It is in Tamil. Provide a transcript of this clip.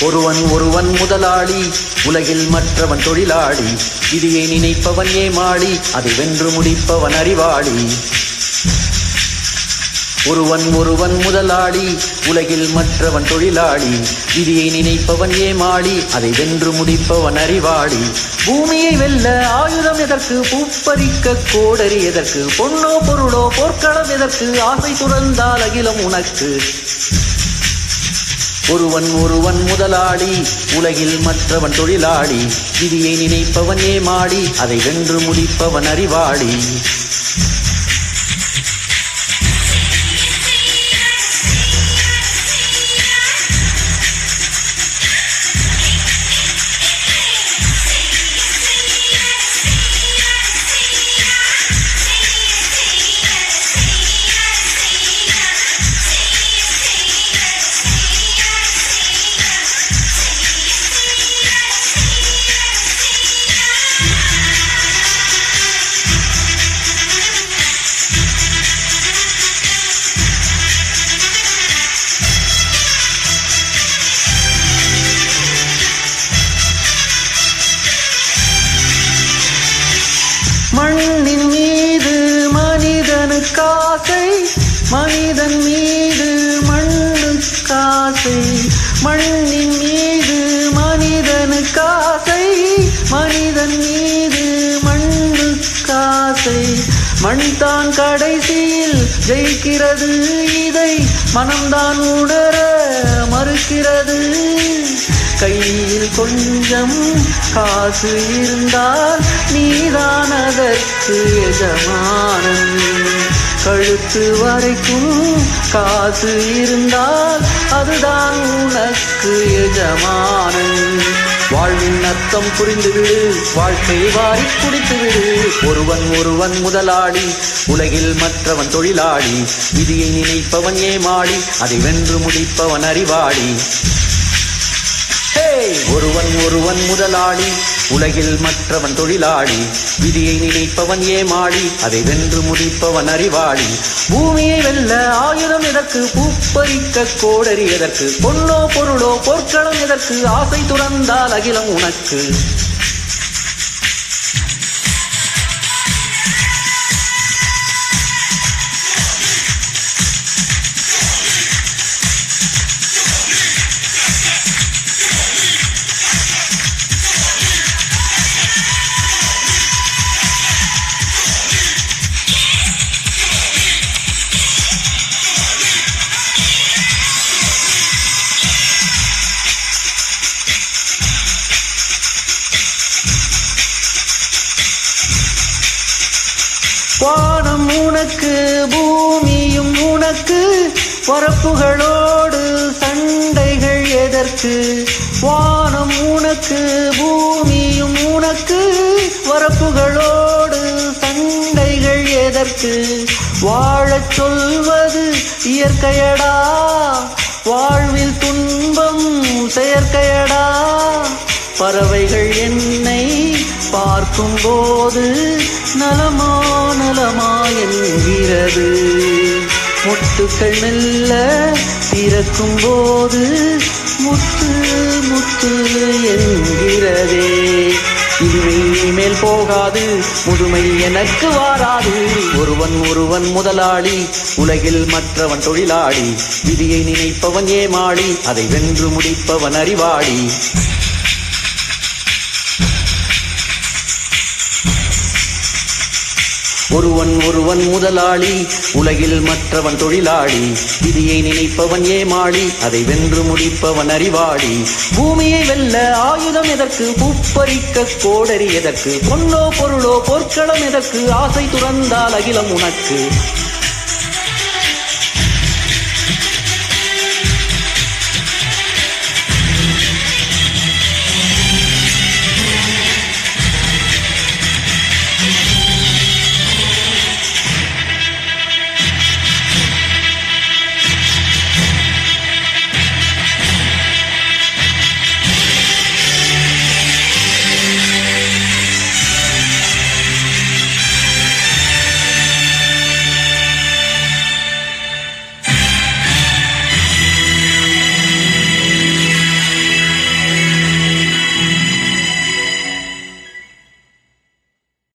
ஒருவன் ஒருவன் முதலாளி, உலகில் மற்றவன் தொழிலாளி. விதியை நினைப்பவன் ஏமாளி, அதை வென்று முடிப்பவன் அறிவாளி. ஒருவன் ஒருவன் முதலாளி, உலகில் மற்றவன் தொழிலாளி. விதியை நினைப்பவன் ஏமாளி, அதை வென்று முடிப்பவன் அறிவாளி. பூமியை வெல்ல ஆயுதம் எதற்கு, பூப்பறிக்க கோடரி எதற்கு, பொன்னோ பொருளோ போர்க்களம் எதற்கு, ஆசை துறந்தால் அகிலம் உனக்கு. ஒருவன் ஒருவன் முதலாளி, உலகில் மற்றவன் தொழிலாளி. விதியை நினைப்பவன் ஏமாளி, அதை வென்று முடிப்பவன் அறிவாளி. மண்ணின் மீது மனிதனுக்காசை, மனிதன் மீது மண்ணுக்காசை. மண்ணின் மீது மனிதனுக்காசை, மனிதன் மீது மண்ணுக்காசை. மண் தான் கடைசியில் ஜெயிக்கிறது, இதை மனம்தான் உணர மறுக்கிறது. கையில் கொஞ்சம் காசு இருந்தால் நீதான் அதற்கு எஜமானன். கழுத்து வரைக்கும் காசு இருந்தால் அதுதான் உனக்கு எஜமானன். வாழ்வின் அர்த்தம் புரிந்துவிடு, வாழ்க்கை வாரி குடித்துவிடு. ஒருவன் ஒருவன் முதலாளி, உலகில் மற்றவன் தொழிலாளி. விதியை நினைப்பவன் ஏமாளி, அதை வென்று முடிப்பவன் அறிவாளி. ஒருவன் ஒருவன் முதலாளி, உலகில் மற்றவன் தொழிலாளி. விதியை நினைப்பவன் ஏமாளி, அதை வென்று முடிப்பவன் அறிவாளி. பூமியை வெல்ல ஆயுதம் எதற்கு, பூப்பறிக்க கோடரி எதற்கு, பொன்னோ பொருளோ போர்க்களம் எதற்கு, ஆசை துறந்தால் அகிலம் உனக்கு. வானம் உனக்கு, பூமியும் உனக்கு, பரப்புகளோடு சண்டைகள் எதற்கு. வானம் உனக்கு, பூமியும் உனக்கு, பரப்புகளோடு சண்டைகள் எதற்கு. வாழச் சொல்வது இயற்கையடா, வாழ்வில் துன்பம் செயற்கையடா. பறவைகள் என்னை பார்க்கும் போது நலமா நலமா என்கிறது. முட்டுக்கள் மெல்ல திறக்கும் போது முத்து முத்து என்கிறதே. இனிமேல் போகாது, முதுமை எனக்கு வாராது. ஒருவன் ஒருவன் முதலாளி, உலகில் மற்றவன் தொழிலாளி. விதியை நினைப்பவன் ஏமாளி, அதை வென்று முடிப்பவன் அறிவாளி. ஒருவன் ஒருவன் முதலாளி, உலகில் மற்றவன் தொழிலாளி. விதியை நினைப்பவன் ஏமாளி, அதை வென்று முடிப்பவன் அறிவாளி. பூமியை வெல்ல ஆயுதம் எதற்கு, பூப்பறிக்க கோடரி எதற்கு, பொன்னோ பொருளோ போர்க்களம் எதற்கு, ஆசை துறந்தால் அகிலம் உனக்கு.